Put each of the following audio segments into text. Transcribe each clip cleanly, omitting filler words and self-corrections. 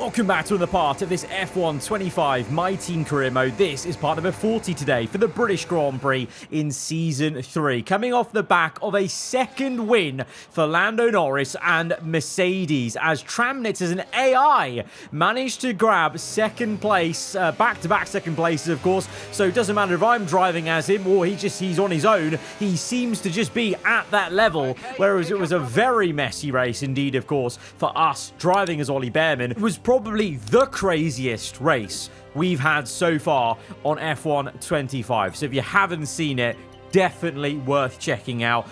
Welcome back to another part of this F1 25 My Team Career Mode. This is part number 40 today for the British Grand Prix in Season 3. Coming off the back of a second win for Lando Norris and Mercedes, as Tramnitz as an AI managed to grab second place, back-to-back second places, of course. So it doesn't matter if I'm driving as him or he's on his own. He seems to just be at that level, whereas it was a very messy race indeed, of course, for us driving as Ollie Bearman. It was probably the craziest race we've had so far on F1 25. So if you haven't seen it, definitely worth checking out.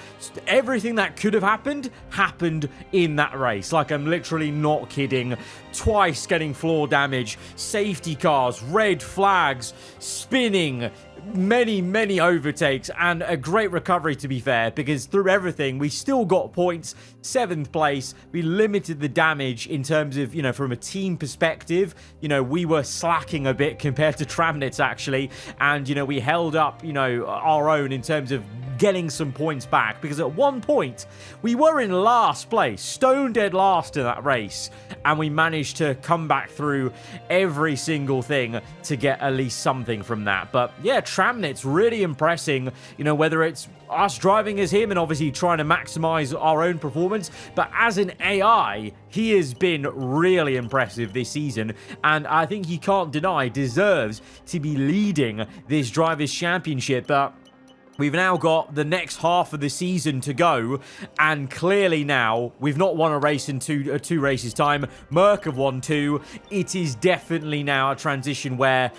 Everything that could have happened in that race. Like, I'm literally not kidding. Twice getting floor damage, safety cars, red flags, spinning, many overtakes, and a great recovery, to be fair, because through everything we still got points. 7th place. We limited the damage in terms of, from a team perspective. We were slacking a bit compared to Tramnitz, actually, and we held up our own in terms of getting some points back, because at one point we were in last place, stone dead last in that race, and we managed to come back through every single thing to get at least something from that. But yeah, Tramnitz really impressing, whether it's us driving as him and obviously trying to maximize our own performance, but as an AI, he has been really impressive this season, and I think he can't deny deserves to be leading this Drivers' Championship. But we've now got the next half of the season to go, and clearly now we've not won a race in two races time. Merc have won 2. It is definitely now a transition where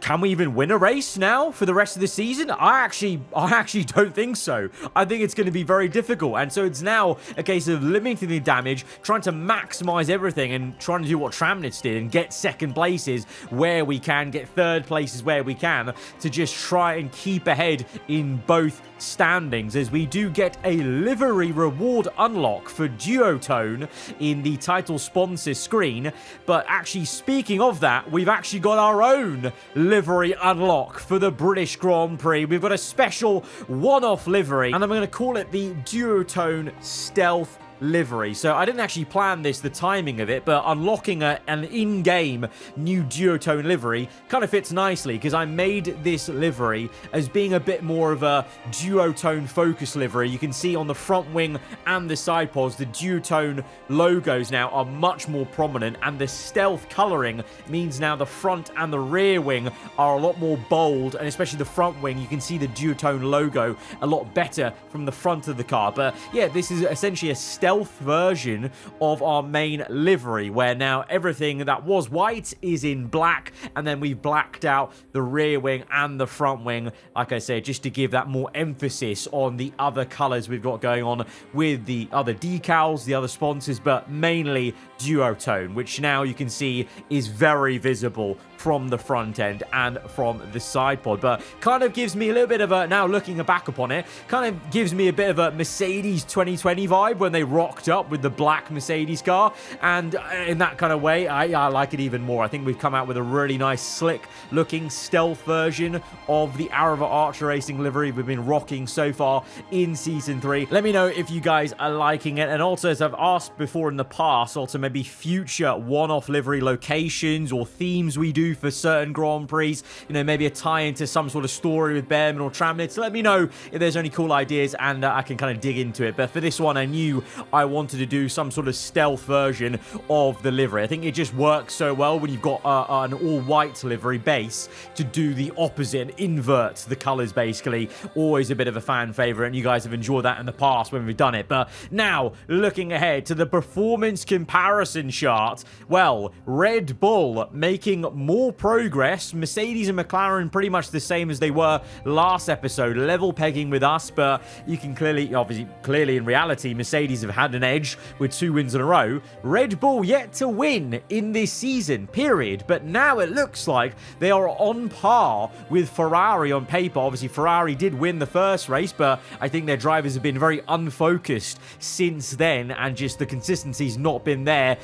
can we even win a race now for the rest of the season? I actually don't think so. I think it's going to be very difficult, and so it's now a case of limiting the damage, trying to maximize everything, and trying to do what Tramnitz did and get second places where we can, get third places where we can, to just try and keep ahead in both standings, as we do get a livery reward unlock for Duotone in the title sponsor screen. But actually, speaking of that, we've actually got our own livery unlock for the British Grand Prix. We've got a special one-off livery, and I'm going to call it the Duotone Stealth livery. So I didn't actually plan the timing of it, but unlocking an in-game new duotone livery kind of fits nicely, because I made this livery as being a bit more of a duotone focus livery. You can see on the front wing and the side pods, the duotone logos now are much more prominent, and the stealth coloring means now the front and the rear wing are a lot more bold, and especially the front wing, you can see the duotone logo a lot better from the front of the car. But yeah, this is essentially a stealth version of our main livery, where now everything that was white is in black, and then we've blacked out the rear wing and the front wing, like I said, just to give that more emphasis on the other colors we've got going on with the other decals, the other sponsors, but mainly duotone, which now you can see is very visible from the front end and from the side pod. But kind of gives me a little bit of a, now looking back upon it, kind of gives me a bit of a Mercedes 2020 vibe when they rocked up with the black Mercedes car, and in that kind of way, I like it even more. I think we've come out with a really nice, slick looking stealth version of the Aarava Archer Racing livery we've been rocking so far in Season 3. Let me know if you guys are liking it, and also, as I've asked before in the past, also maybe future one-off livery locations or themes we do for certain Grand Prix, maybe a tie into some sort of story with Bearman or Tramnitz. Let me know if there's any cool ideas, and I can kind of dig into it. But for this one, I knew I wanted to do some sort of stealth version of the livery. I think it just works so well when you've got an all-white livery base to do the opposite and invert the colors, basically. Always a bit of a fan favorite, and you guys have enjoyed that in the past when we've done it. But now, looking ahead to the performance comparison chart, well, Red Bull making more progress. Mercedes and McLaren pretty much the same as they were last episode, level pegging with us, but you can clearly in reality, Mercedes have had an edge with 2 wins in a row. Red Bull yet to win in this season, period. But now it looks like they are on par with Ferrari on paper. Obviously, Ferrari did win the first race, but I think their drivers have been very unfocused since then, and just the consistency's not been there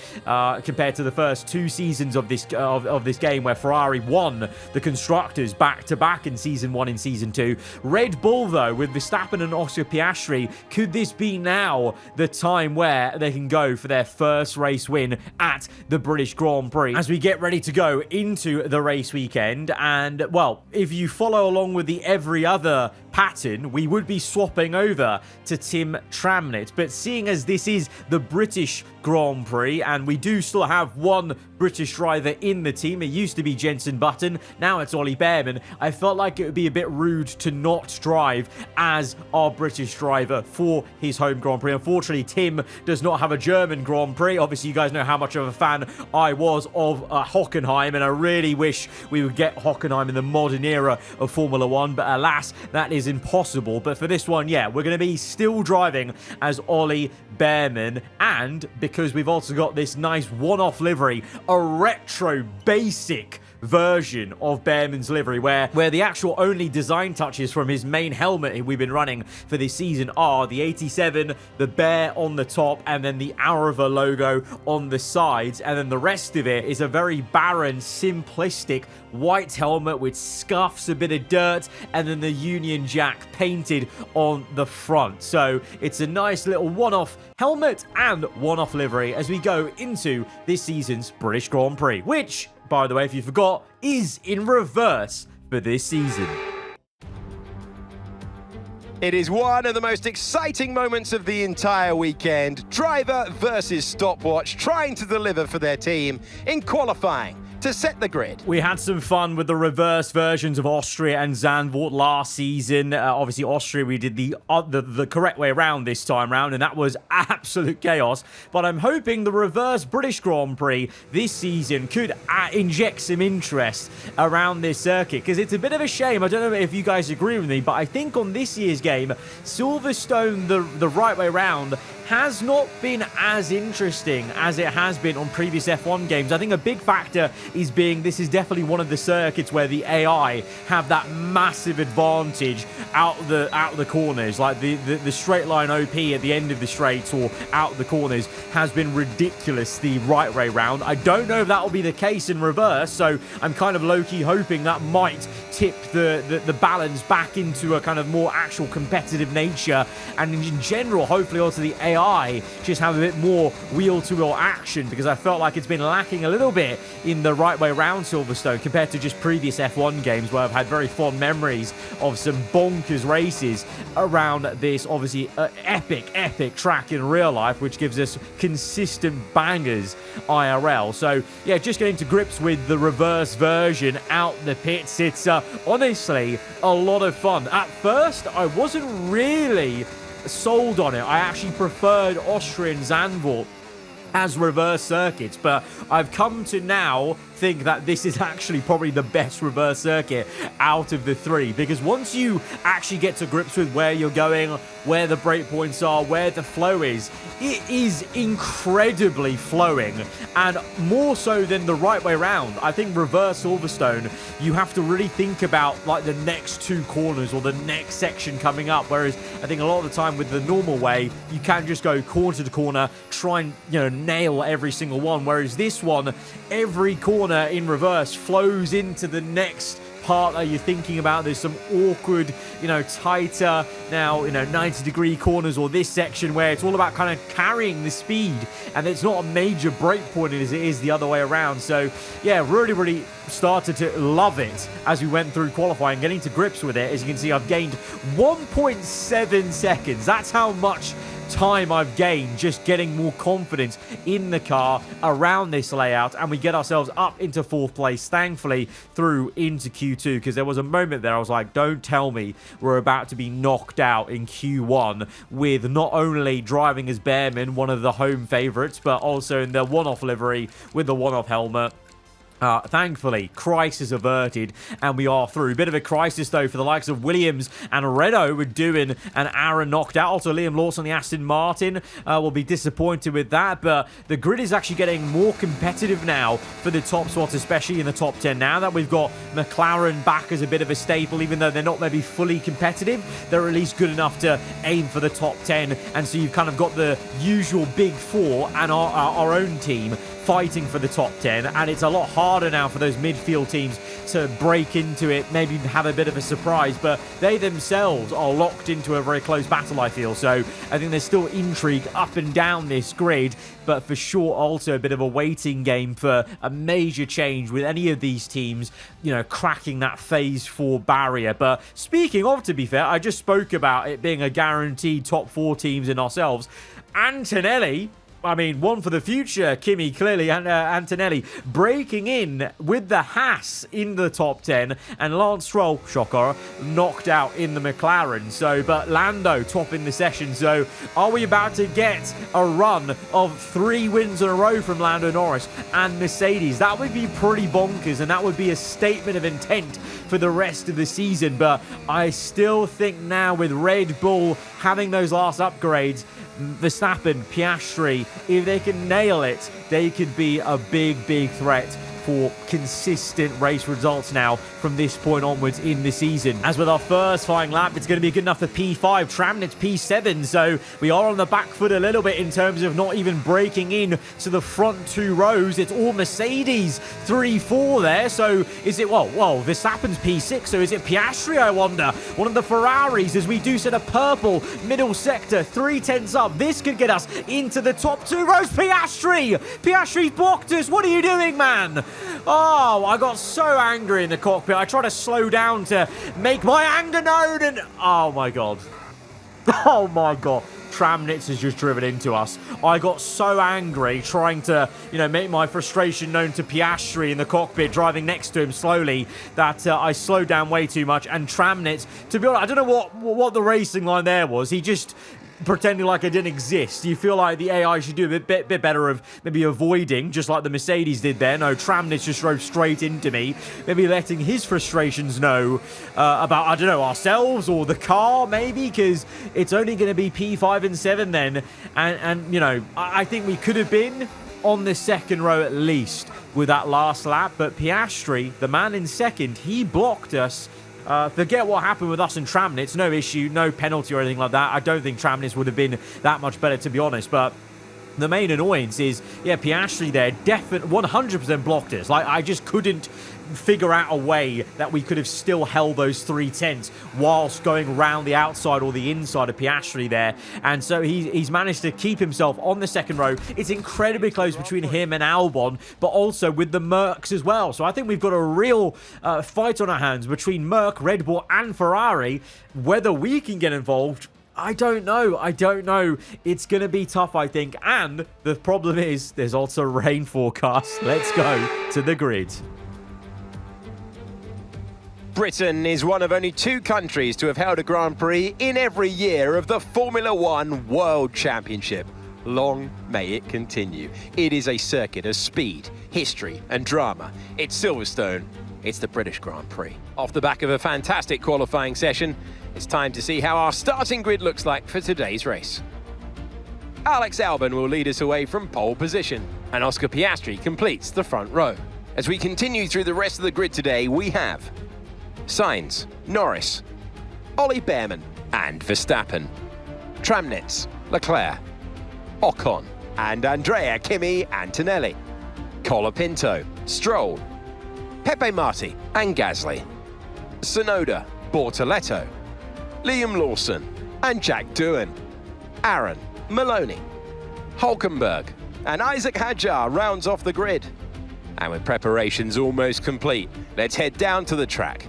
compared to the first 2 seasons of this game, game where Ferrari won the Constructors back-to-back in Season 1 and Season 2. Red Bull, though, with Verstappen and Oscar Piastri, could this be now the time where they can go for their first race win at the British Grand Prix as we get ready to go into the race weekend? And, well, if you follow along with the every other pattern, we would be swapping over to Tim Tramnett. But seeing as this is the British Grand Prix and we do still have one British driver in the team, it used to be Jenson Button, now it's Ollie Bearman, I felt like it would be a bit rude to not drive as our British driver for his home Grand Prix. Unfortunately, Tim does not have a German Grand Prix. Obviously, you guys know how much of a fan I was of Hockenheim, and I really wish we would get Hockenheim in the modern era of Formula 1, but alas, that is impossible. But for this one, yeah, we're going to be still driving as Ollie Bearman, and because we've also got this nice one-off livery, a retro basic version of Bearman's livery where the actual only design touches from his main helmet we've been running for this season are the 87, the bear on the top, and then the aarava logo on the sides, and then the rest of it is a very barren, simplistic white helmet with scuffs, a bit of dirt, and then the Union Jack painted on the front. So it's a nice little one-off helmet and one-off livery as we go into this season's British Grand Prix, which, by the way, if you forgot, is in reverse for this season. It is one of the most exciting moments of the entire weekend. Driver versus stopwatch trying to deliver for their team in qualifying to set the grid. We had some fun with the reverse versions of Austria and Zandvoort last season. Obviously, Austria, we did the correct way around this time round, and that was absolute chaos. But I'm hoping the reverse British Grand Prix this season could inject some interest around this circuit, because it's a bit of a shame. I don't know if you guys agree with me, but I think on this year's game, Silverstone, the right way round, has not been as interesting as it has been on previous F1 games. I think a big factor is being this is definitely one of the circuits where the AI have that massive advantage out the corners. Like the straight line OP at the end of the straights or out the corners has been ridiculous the right way round. I don't know if that will be the case in reverse, so I'm kind of low-key hoping that might tip the balance back into a kind of more actual competitive nature, and in general, hopefully also the AI just have a bit more wheel-to-wheel action, because I felt like it's been lacking a little bit in the right way round Silverstone compared to just previous F1 games where I've had very fond memories of some bonkers races around this obviously epic track in real life, which gives us consistent bangers IRL. So yeah, just getting to grips with the reverse version out the pits. It's honestly a lot of fun. At first, I wasn't really sold on it. I actually preferred Austria and Zandvoort as reverse circuits, but I've come to now think that this is actually probably the best reverse circuit out of the three, because once you actually get to grips with where you're going, where the breakpoints are, where the flow is, it is incredibly flowing, and more so than the right way round. I think reverse Silverstone, you have to really think about like the next two corners or the next section coming up, whereas I think a lot of the time with the normal way, you can just go corner to corner, try and, you know, nail every single one, whereas this one, every corner in reverse flows into the next part that you're thinking about. There's some awkward, tighter, 90-degree corners, or this section where it's all about kind of carrying the speed, and it's not a major break point as it is the other way around. So yeah, really started to love it as we went through qualifying, getting to grips with it. As you can see, I've gained 1.7 seconds. That's how much time I've gained just getting more confidence in the car around this layout, and we get ourselves up into 4th place, thankfully through into Q2, because there was a moment there I was like, don't tell me we're about to be knocked out in Q1 with not only driving as Bearman, one of the home favourites, but also in the one-off livery with the one-off helmet. Thankfully, crisis averted, and we are through. Bit of a crisis, though, for the likes of Williams and Renault. We're doing an Aaron knocked out. Also, Liam Lawson, the Aston Martin, will be disappointed with that. But the grid is actually getting more competitive now for the top spots, especially in the top 10. Now that we've got McLaren back as a bit of a staple, even though they're not maybe fully competitive, they're at least good enough to aim for the top 10. And so you've kind of got the usual big four and our own team fighting for the top 10, and it's a lot harder now for those midfield teams to break into it, maybe have a bit of a surprise, but they themselves are locked into a very close battle, I feel. So I think there's still intrigue up and down this grid, but for sure also a bit of a waiting game for a major change with any of these teams, you know, cracking that phase 4 barrier. But speaking of, to be fair, I just spoke about it being a guaranteed top 4 teams in ourselves. Antonelli, I mean, one for the future, Kimi, clearly, and Antonelli breaking in with the Haas in the top 10, and Lance Stroll, shocker, knocked out in the McLaren. So, but Lando topping the session. So, are we about to get a run of 3 wins in a row from Lando Norris and Mercedes? That would be pretty bonkers, and that would be a statement of intent for the rest of the season. But I still think now with Red Bull having those last upgrades, Verstappen, Piastri, if they can nail it, they could be a big threat for consistent race results now from this point onwards in the season. As with our first flying lap, it's going to be good enough for P5, Tramnitz P7, so we are on the back foot a little bit in terms of not even breaking in to the front 2 rows. It's all Mercedes 3-4 there, so is it, well, Verstappen's P6, so is it Piastri, I wonder? One of the Ferraris, as we do set a purple middle sector, 3/10 up. This could get us into the top 2 rows. Piastri's blocked us. What are you doing, man? Oh, I got so angry in the cockpit. I tried to slow down to make my anger known, and oh my god. Oh my god. Tramnitz has just driven into us. I got so angry trying to, you know, make my frustration known to Piastri in the cockpit, driving next to him slowly, that I slowed down way too much. And Tramnitz, to be honest, I don't know what the racing line there was. He just pretending like it didn't exist. You feel like the AI should do a bit better of maybe avoiding, just like the Mercedes did there. No, Tramnitz just drove straight into me, maybe letting his frustrations know about, I don't know, ourselves or the car, maybe, because it's only going to be P5 and 7 then. And you know, I think we could have been on the second row at least with that last lap, but Piastri, the man in second, he blocked us. Forget what happened with us and Tramnitz. No issue, no penalty or anything like that. I don't think Tramnitz would have been that much better, to be honest. But the main annoyance is, yeah, Piastri there, definitely 100% blocked us. Like, I just couldn't figure out a way that we could have still held those 3/10 whilst going around the outside or the inside of Piastri there. And so he's managed to keep himself on the second row. It's incredibly close between him and Albon, but also with the Mercs as well. So I think we've got a real fight on our hands between Merc, Red Bull and Ferrari. Whether we can get involved, I don't know. It's going to be tough, I think. And the problem is there's also rain forecast. Let's go to the grid. Britain is one of only 2 countries to have held a Grand Prix in every year of the Formula One World Championship. Long may it continue. It is a circuit of speed, history and drama. It's Silverstone. It's the British Grand Prix. Off the back of a fantastic qualifying session, it's time to see how our starting grid looks like for today's race. Alex Albon will lead us away from pole position, and Oscar Piastri completes the front row. As we continue through the rest of the grid today, we have Sainz, Norris, Ollie Behrman and Verstappen, Tramnitz, Leclerc, Ocon and Andrea Kimi Antonelli, Colapinto, Stroll, Pepe Marti and Gasly, Tsunoda, Bortoletto, Liam Lawson and Jack Doohan, Aaron, Maloney, Hulkenberg and Isaac Hadjar rounds off the grid. And with preparations almost complete, let's head down to the track.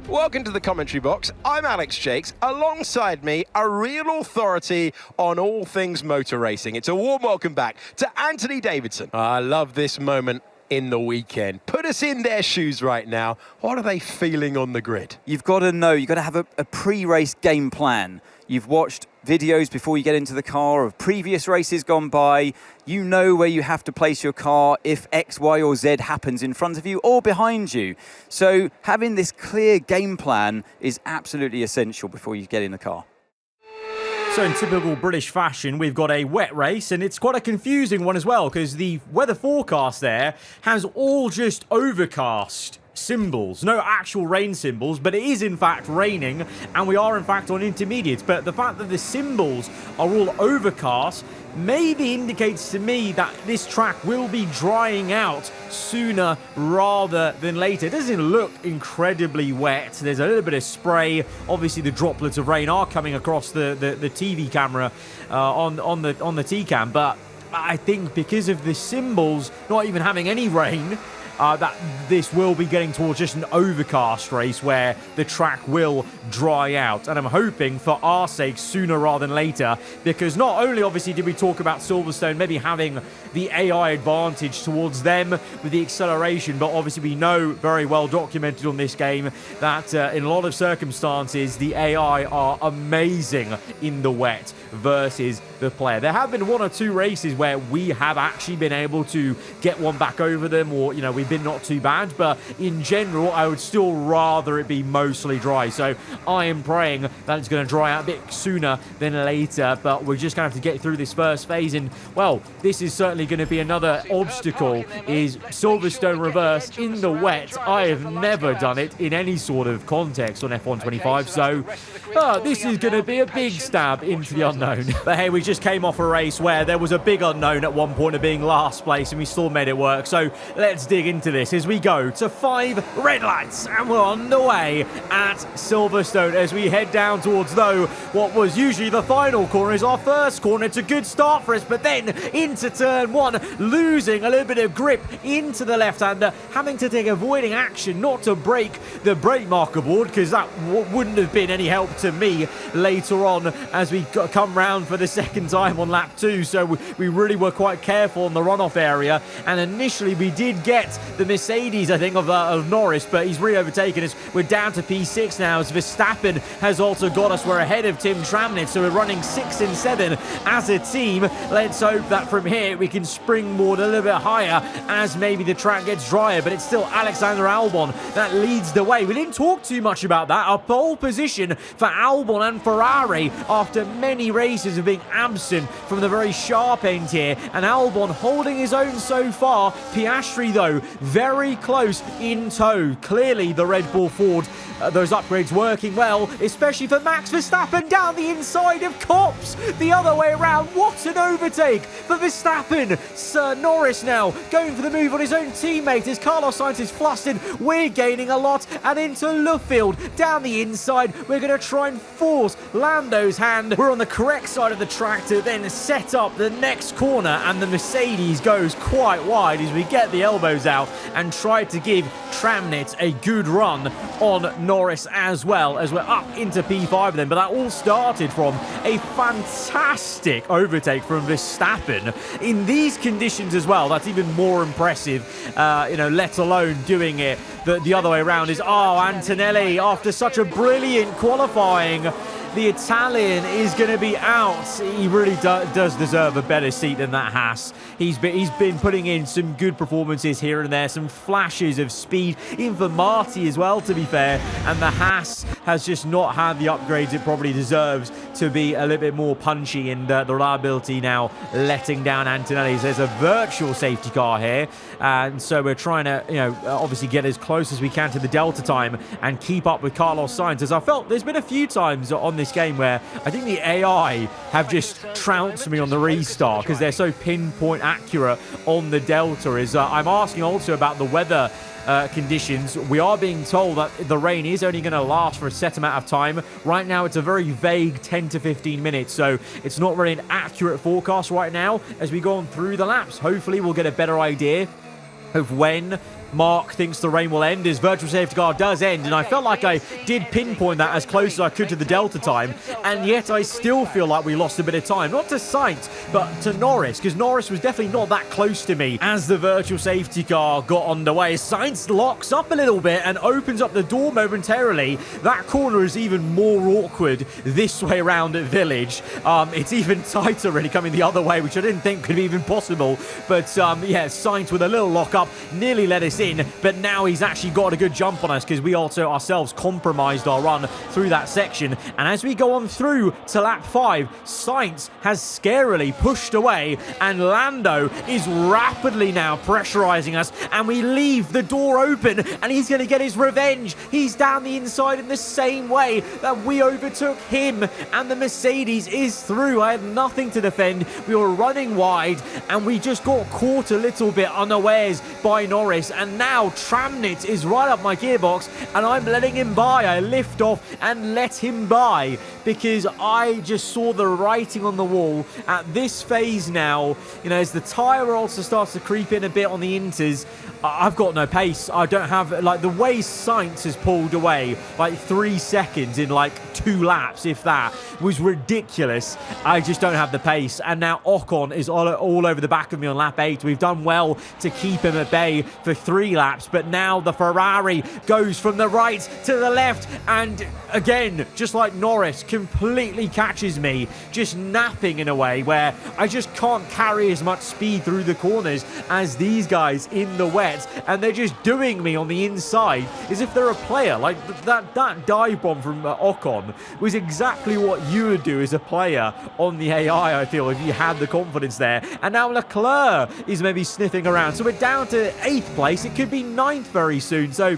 Welcome to the commentary box. I'm Alex Jakes. Alongside me, a real authority on all things motor racing. It's a warm welcome back to Anthony Davidson. I love this moment in the weekend. Put us in their shoes right now. What are they feeling on the grid? You've got to know, you've got to have a pre-race game plan. You've watched videos before you get into the car of previous races gone by. You know where you have to place your car if X, Y or Z happens in front of you or behind you. So having this clear game plan is absolutely essential before you get in the car. So in typical British fashion, we've got a wet race, and it's quite a confusing one as well, because the weather forecast there has all just overcast symbols, no actual rain symbols, but it is in fact raining, and we are in fact on intermediates. But the fact that the symbols are all overcast maybe indicates to me that this track will be drying out sooner rather than later. It doesn't look incredibly wet. There's a little bit of spray. Obviously, the droplets of rain are coming across the TV camera on the T-cam, but I think because of the symbols not even having any rain, that this will be getting towards just an overcast race where the track will dry out. And I'm hoping for our sake sooner rather than later, because not only obviously did we talk about Silverstone maybe having the AI advantage towards them with the acceleration, but obviously we know very well documented on this game that in a lot of circumstances the AI are amazing in the wet versus the player. There have been 1 or 2 races where we have actually been able to get one back over them, or we've been not too bad, but in general I would still rather it be mostly dry. So I am praying that it's going to dry out a bit sooner than later, but we're just going to have to get through this first phase. And well, this is certainly going to be another obstacle, is Silverstone reverse in the wet. I have never done it in any sort of context on F125, so this is going to be a big stab into the unknown. But hey, we just came off a race where there was a big unknown at one point of being last place, and we still made it work. So let's dig into this as we go to 5 red lights, and we're on the way at Silverstone as we head down towards, though, what was usually the final corner is our first corner. It's a good start for us, but then into turn 1, losing a little bit of grip into the left-hander, having to take avoiding action not to break the brake marker board, because that wouldn't have been any help to me later on as we come round for the second time on lap 2. So we really were quite careful in the runoff area, and initially we did get the Mercedes, I think, of Norris, but he's re-overtaken us. We're down to P6 now as Verstappen has also got us. We're ahead of Tim Tramnitz, so we're running 6 and 7 as a team. Let's hope that from here we can springboard a little bit higher as maybe the track gets drier, but it's still Alexander Albon that leads the way. We didn't talk too much about that. A pole position for Albon and Ferrari after many races of being absent from the very sharp end here, and Albon holding his own so far. Piastri, though, very close in tow. Clearly the Red Bull Ford, those upgrades working well, especially for Max Verstappen down the inside of Kops. The other way around. What an overtake for Verstappen. Sir Norris now going for the move on his own teammate as Carlos Sainz is flustered. We're gaining a lot, and into Luffield down the inside. We're going to try and force Lando's hand. We're on the correct side of the track to then set up the next corner, and the Mercedes goes quite wide as we get the elbows out and try to give Tramnitz a good run on Norris as well, as we're up into P5 then. But that all started from a fantastic overtake from Verstappen in these conditions as well. That's even more impressive, let alone doing it the other way around. Is Antonelli, after such a brilliant qualifying, the Italian is going to be out. He really does deserve a better seat than that Haas. He's been putting in some good performances here and there, some flashes of speed, even for Marty as well, to be fair. And the Haas has just not had the upgrades it probably deserves to be a little bit more punchy, and the reliability now letting down Antonelli. There's a virtual safety car here, and so we're trying to, obviously get as close as we can to the Delta time and keep up with Carlos Sainz. As I felt there's been a few times on this game where I think the AI have just trounced me on the restart because they're so pinpoint accurate on the Delta. I'm asking also about the weather conditions. We are being told that the rain is only going to last for a set amount of time. Right now it's a very vague 10 to 15 minutes, so it's not really an accurate forecast right now. As we go on through the laps, hopefully we'll get a better idea of when Mark thinks the rain will end. His virtual safety car does end, and I felt like I did pinpoint that as close as I could to the Delta time, and yet I still feel like we lost a bit of time. Not to Sainz, but to Norris, because Norris was definitely not that close to me as the virtual safety car got underway. Sainz locks up a little bit and opens up the door momentarily. That corner is even more awkward this way around at Village. It's even tighter really coming the other way, which I didn't think could be even possible. But yeah, Sainz with a little lock up nearly let us in, but now he's actually got a good jump on us because we also ourselves compromised our run through that section. And as we go on through to lap 5, Sainz has scarily pushed away, and Lando is rapidly now pressurizing us, and we leave the door open, and he's going to get his revenge. He's down the inside in the same way that we overtook him, and the Mercedes is through. I had nothing to defend. We were running wide, and we just got caught a little bit unawares by Norris, and now Tramnitz is right up my gearbox, and I'm letting him by. I lift off and let him by because I just saw the writing on the wall at this phase now. You know, as the tyre also starts to creep in a bit on the inters, I've got no pace. I don't have, like, the way Sainz has pulled away like 3 seconds in like 2 laps, if that, was ridiculous. I just don't have the pace. And now Ocon is all over the back of me on lap 8. We've done well to keep him at bay for 3 laps, but now the Ferrari goes from the right to the left, and again, just like Norris, completely catches me, just napping in a way where I just can't carry as much speed through the corners as these guys in the wet, and they're just doing me on the inside as if they're a player. Like that dive bomb from Ocon was exactly what you would do as a player on the AI, I feel, if you had the confidence there. And now Leclerc is maybe sniffing around, so we're down to 8th place. It could be 9th very soon, so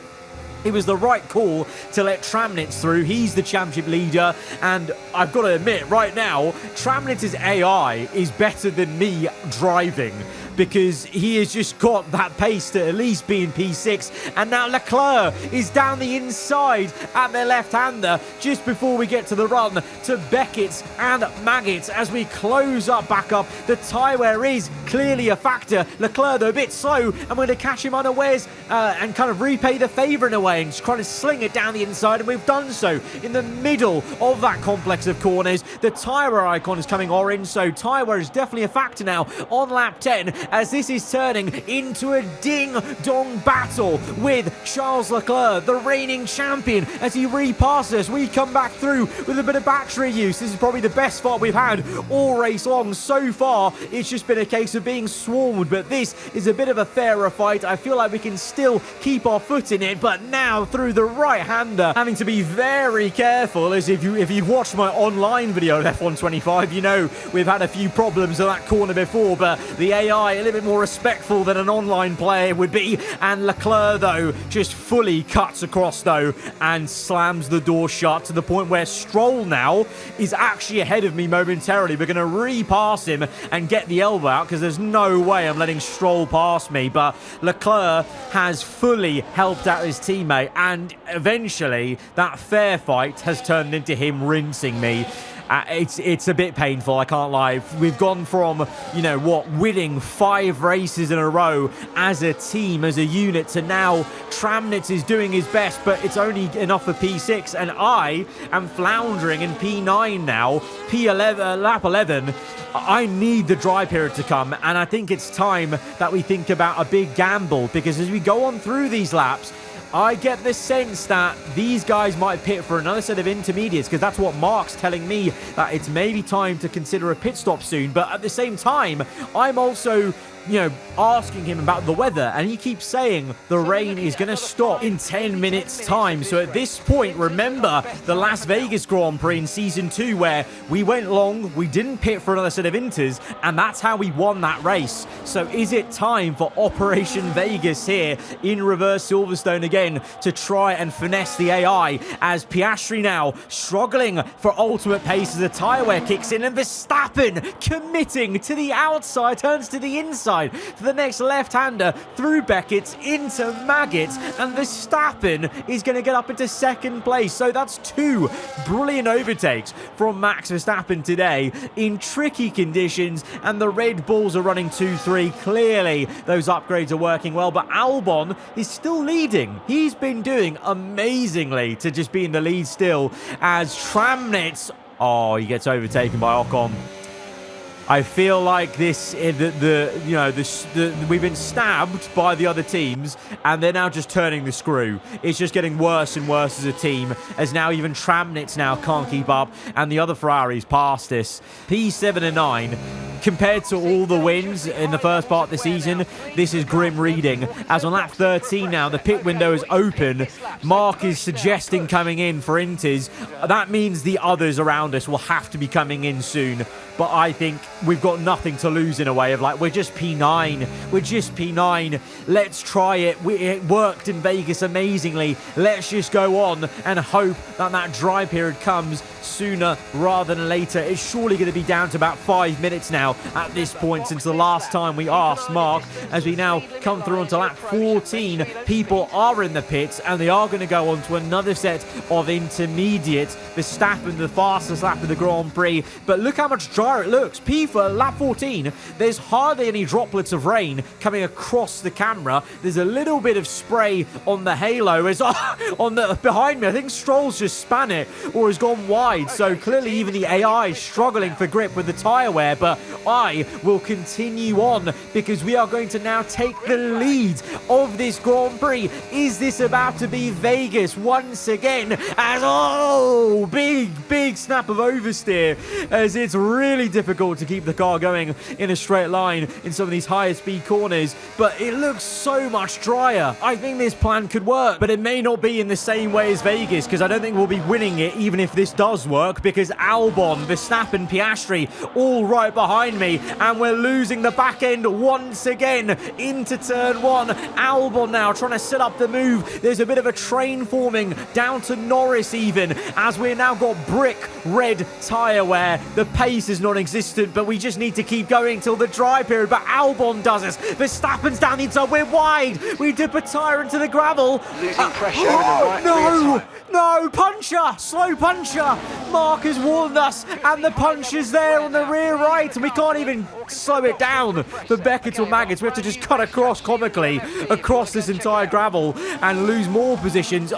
it was the right call to let Tramnitz through. He's the championship leader, and I've got to admit, right now, Tramnitz's AI is better than me driving, because he has just got that pace to at least be in P6. And now Leclerc is down the inside at their left-hander just before we get to the run to Beckett and Maggott as we close up back up. The tyre wear is clearly a factor. Leclerc, though, a bit slow. I'm going to catch him unawares and kind of repay the favour in a way and just try to sling it down the inside, and we've done so in the middle of that complex of corners. The tyre wear icon is coming orange, so tyre wear is definitely a factor now on lap 10, as this is turning into a ding-dong battle with Charles Leclerc, the reigning champion. As he repasses us, we come back through with a bit of battery use. This is probably the best spot we've had all race long so far. It's just been a case of being swarmed, but this is a bit of a fairer fight. I feel like we can still keep our foot in it, but now through the right-hander, having to be very careful, as if you've watched my online video of F125, you know we've had a few problems at that corner before, but the AI a little bit more respectful than an online player would be, and Leclerc, though, just fully cuts across, though, and slams the door shut to the point where Stroll now is actually ahead of me momentarily. We're going to repass him and get the elbow out, because there's no way I'm letting Stroll pass me, but Leclerc has fully helped out his teammate, and eventually that fair fight has turned into him rinsing me. It's a bit painful, I can't lie. We've gone from, you know what, winning 5 races in a row as a team, as a unit, to now Tramnitz is doing his best, but it's only enough for P6, and I am floundering in P9 now. P11, lap 11. I need the dry period to come, and I think it's time that we think about a big gamble, because as we go on through these laps, I get the sense that these guys might pit for another set of intermediates, because that's what Mark's telling me, that it's maybe time to consider a pit stop soon. But at the same time, I'm also, you know, asking him about the weather, and he keeps saying the rain is going to stop in 10 minutes time. So at this point, remember the Las Vegas Grand Prix in season 2, where we went long, we didn't pit for another set of inters, and that's how we won that race. So is it time for Operation Vegas here in reverse Silverstone again to try and finesse the AI, as Piastri now struggling for ultimate pace as the tyre wear kicks in, and Verstappen committing to the outside, turns to the inside for the next left-hander through Beckett into Maggott, and Verstappen is going to get up into 2nd place. So that's 2 brilliant overtakes from Max Verstappen today in tricky conditions, and the Red Bulls are running 2-3. Clearly those upgrades are working well, but Albon is still leading. He's been doing amazingly to just be in the lead still, as Tramnitz, oh, he gets overtaken by Ocon. I feel like this, we've been stabbed by the other teams, and they're now just turning the screw. It's just getting worse and worse as a team, as now even Tramnitz now can't keep up, and the other Ferraris past us. P7 and 9 compared to all the wins in the first part of the season, this is grim reading. As on lap 13 now, the pit window is open. Mark is suggesting coming in for Inters. That means the others around us will have to be coming in soon. But I think we've got nothing to lose in a way of like, we're just P9. We're just P9. Let's try it. It worked in Vegas amazingly. Let's just go on and hope that that dry period comes sooner rather than later. It's surely going to be down to about 5 minutes now at this point since the last time we asked Mark. As we now come through onto lap 14, people are in the pits and they are going to go on to another set of intermediate. Verstappen, the fastest lap of the Grand Prix. But look how much drier it looks. P for lap 14, there's hardly any droplets of rain coming across the camera. There's a little bit of spray on the halo. As on the behind me, I think Stroll's just span it or has gone wide. So clearly even the AI is struggling for grip with the tyre wear. But I will continue on because we are going to now take the lead of this Grand Prix. Is this about to be Vegas once again? As big snap of oversteer, as it's really difficult to keep the car going in a straight line in some of these higher speed corners, but it looks so much drier. I think this plan could work, but it may not be in the same way as Vegas, because I don't think we'll be winning it even if this does work, because Albon, Verstappen, Piastri all right behind me, and we're losing the back end once again into turn one. Albon now trying to set up the move. There's a bit of a train forming down to Norris even, as we're now got brick red tyre wear. The pace is non-existent, but we just need to keep going till the dry period. But Albon does us. Verstappen's down the inside. We're wide. We dip a tyre into the gravel. Losing pressure. No, puncher, slow puncher. Mark has warned us, and the puncher's there on the rear right, and we can't even slow it down for Beckett or Maggots. We have to just cut across comically across this entire gravel and lose more positions. The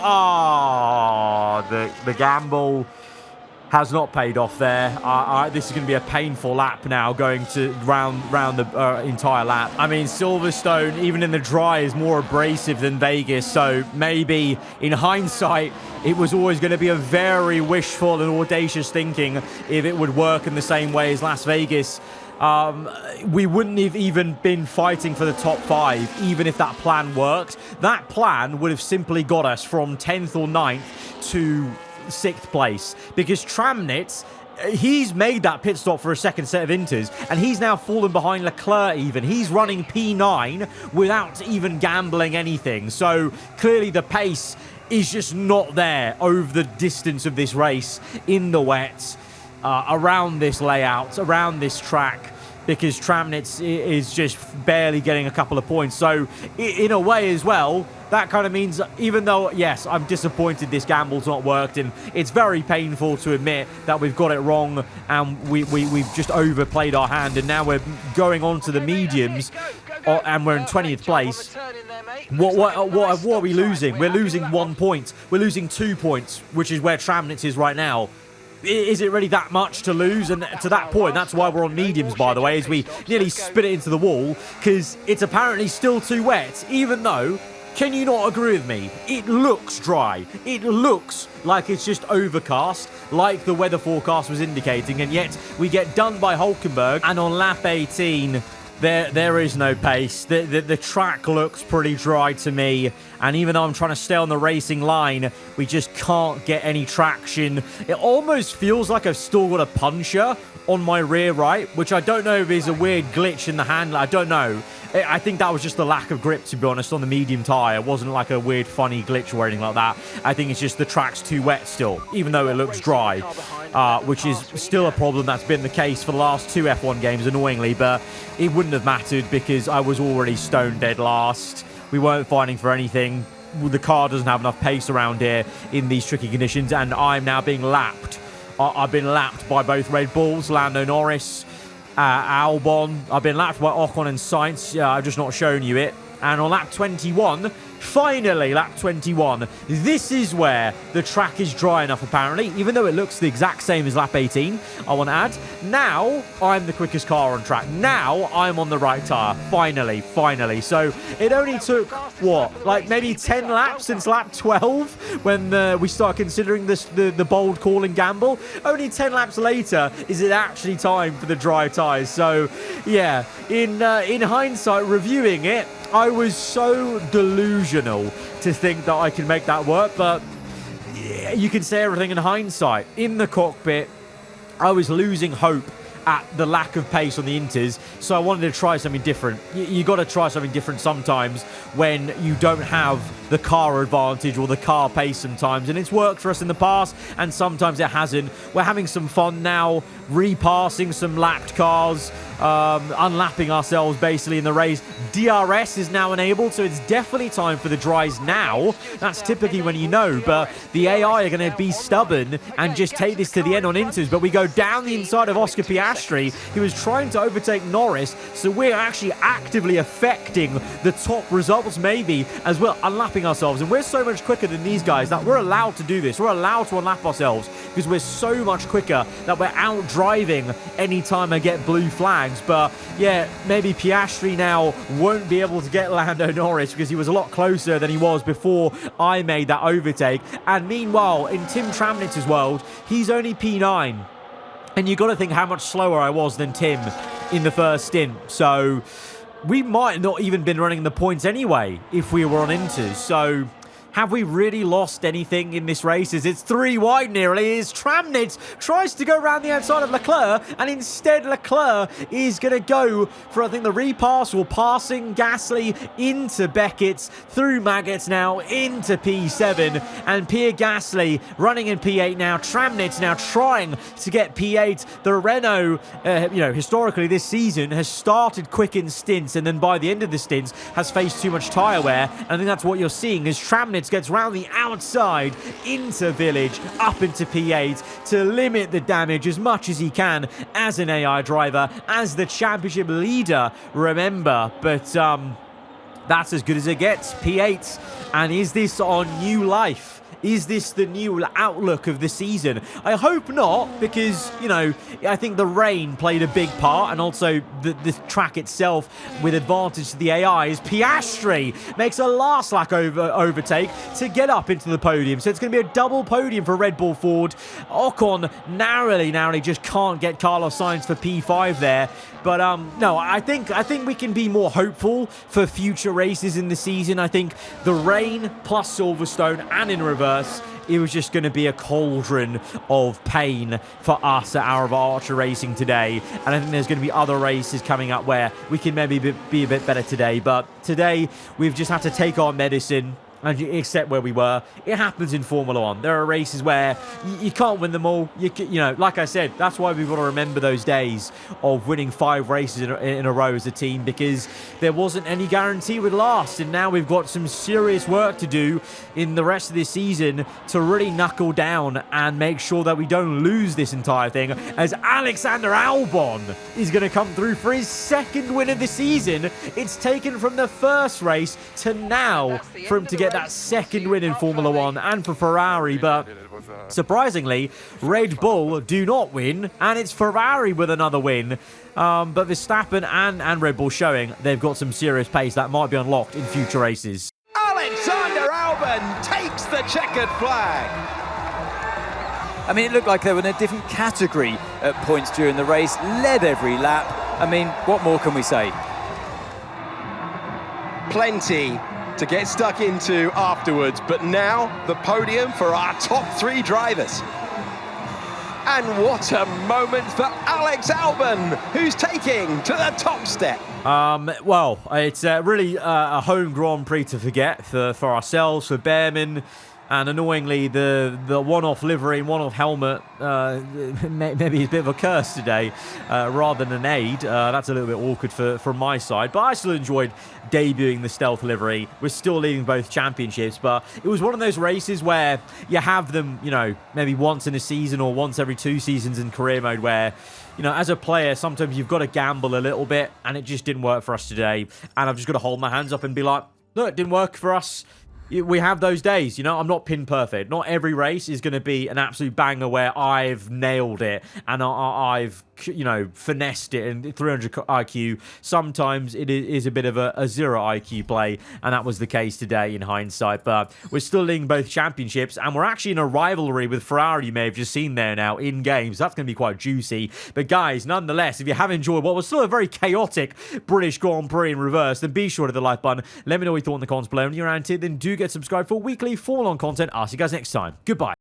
gamble has not paid off there. This is going to be a painful lap now, going to round the entire lap. I mean, Silverstone, even in the dry, is more abrasive than Vegas, so maybe in hindsight, it was always going to be a very wishful and audacious thinking if it would work in the same way as Las Vegas. We wouldn't have even been fighting for the top 5, even if that plan worked. That plan would have simply got us from 10th or 9th to 6th place, because Tramnitz, he's made that pit stop for a second set of inters, and he's now fallen behind Leclerc even. He's running P9 without even gambling anything. So clearly the pace is just not there over the distance of this race in the wet, around this layout, around this track, because Tramnitz is just barely getting a couple of points. So in a way as well, that kind of means, even though, yes, I'm disappointed this gamble's not worked, and it's very painful to admit that we've got it wrong and we've just overplayed our hand, and now we're going on to the mediums and we're in 20th place. What are we losing? We're losing 1 point. We're losing 2 points, which is where Tramnitz is right now. Is it really that much to lose? And to that point, that's why we're on mediums, by the way, as we nearly spit it into the wall, because it's apparently still too wet, even though, can you not agree with me? It looks dry. It looks like it's just overcast, like the weather forecast was indicating, and yet we get done by Hulkenberg, and on lap 18, there is no pace. The track looks pretty dry to me, and even though I'm trying to stay on the racing line, we just can't get any traction. It almost feels like I've still got a puncher on my rear right, which I don't know if is a weird glitch in the handle. I don't know. I think that was just the lack of grip, to be honest, on the medium tyre. It wasn't like a weird, funny glitch or anything like that. I think it's just the track's too wet still, even though it looks dry, which is still a problem. That's been the case for the last 2 F1 games, annoyingly, but it wouldn't have mattered because I was already stone dead last. We weren't fighting for anything. The car doesn't have enough pace around here in these tricky conditions, and I'm now being lapped. I've been lapped by both Red Bulls, Lando Norris, Albon. I've been lapped by Ocon and Sainz. I've just not shown you it. And on lap 21, finally lap 21, this is where the track is dry enough apparently, even though it looks the exact same as lap 18, I want to add. Now I'm the quickest car on track. Now I'm on the right tyre. Finally. So it only took, what, like maybe 10 laps since lap 12 when we start considering this, the bold call and gamble. Only 10 laps later is it actually time for the dry tyres. So yeah, in hindsight, reviewing it, I was so delusional to think that I could make that work, but you can say everything in hindsight. In the cockpit, I was losing hope at the lack of pace on the inters, so I wanted to try something different. You got to try something different sometimes when you don't have the car advantage or the car pace sometimes, and it's worked for us in the past, and sometimes it hasn't. We're having some fun now, repassing some lapped cars, unlapping ourselves basically in the race. DRS is now enabled, so it's definitely time for the dries now. That's typically when you know, but the AI are going to be stubborn and just take this to the end on inters. But we go down the inside of Oscar Piastri, who was trying to overtake Norris, so we're actually actively affecting the top results maybe as well, unlapping ourselves. And we're so much quicker than these guys that we're allowed to do this. We're allowed to unlap ourselves because we're so much quicker that we're out driving anytime I get blue flags. But yeah, maybe Piastri now won't be able to get Lando Norris because he was a lot closer than he was before I made that overtake. And meanwhile, in Tim Tramnitz's world, he's only P9. And you got to think how much slower I was than Tim in the first stint. So we might not even been running the points anyway if we were on inters. So have we really lost anything in this race? As it's 3 wide nearly, as Tramnitz tries to go around the outside of Leclerc, and instead Leclerc is going to go for, I think, the repass or passing Gasly into Beckett's, through Maggots now into P7, and Pierre Gasly running in P8 now. Tramnitz now trying to get P8. The Renault, historically this season has started quick in stints, and then by the end of the stints has faced too much tyre wear. And I think that's what you're seeing as Tramnitz gets round the outside into Village, up into P8 to limit the damage as much as he can as an AI driver, as the championship leader, remember. But that's as good as it gets, P8. And is this our new life? Is this the new outlook of the season? I hope not, because, I think the rain played a big part, and also the track itself with advantage to the AI as Piastri makes a last lap overtake to get up into the podium. So it's going to be a double podium for Red Bull Ford. Ocon narrowly just can't get Carlos Sainz for P5 there. But no, I think we can be more hopeful for future races in the season. I think the rain plus Silverstone and in reverse, it was just going to be a cauldron of pain for us at Aarava Archer Racing today. And I think there's going to be other races coming up where we can maybe be a bit better today. But today, we've just had to take our medicine and accept where we were. It happens in Formula 1. There are races where you can't win them all. Like I said, that's why we've got to remember those days of winning 5 races in a row as a team, because there wasn't any guarantee we'd last. And now we've got some serious work to do in the rest of this season to really knuckle down and make sure that we don't lose this entire thing, as Alexander Albon is going to come through for his 2nd win of the season. It's taken from the first race to now for him to get that 2nd win in Formula 1, and for Ferrari. But surprisingly, Red Bull do not win, and it's Ferrari with another win. But Verstappen and Red Bull showing they've got some serious pace that might be unlocked in future races. Alexander Albon takes the checkered flag. I mean, it looked like they were in a different category at points during the race, led every lap. I mean, what more can we say? Plenty to get stuck into afterwards, but now the podium for our top 3 drivers. And what a moment for Alex Albon, who's taking to the top step. Well, it's really a home Grand Prix to forget for ourselves, for Behrman. And annoyingly, the one-off livery and one-off helmet maybe is a bit of a curse today rather than an aid. That's a little bit awkward from my side. But I still enjoyed debuting the stealth livery. We're still leading both championships. But it was one of those races where you have them, you know, maybe once in a season or once every 2 seasons in career mode where, you know, as a player, sometimes you've got to gamble a little bit. And it just didn't work for us today. And I've just got to hold my hands up and be like, look, it didn't work for us. We have those days, you know. I'm not pin perfect. Not every race is going to be an absolute banger where I've nailed it and I've, you know, finessed it in 300 IQ. Sometimes it is a bit of a 0 IQ play, and that was the case today in hindsight. But we're still leading both championships, and we're actually in a rivalry with Ferrari. You may have just seen there now in games. That's going to be quite juicy. But guys, nonetheless, if you have enjoyed what was still a very chaotic British Grand Prix in reverse, then be sure to hit the like button. Let me know what you thought in the comments below. And if you're around here, then do get subscribed for weekly Formula 1 content. I'll see you guys next time. Goodbye.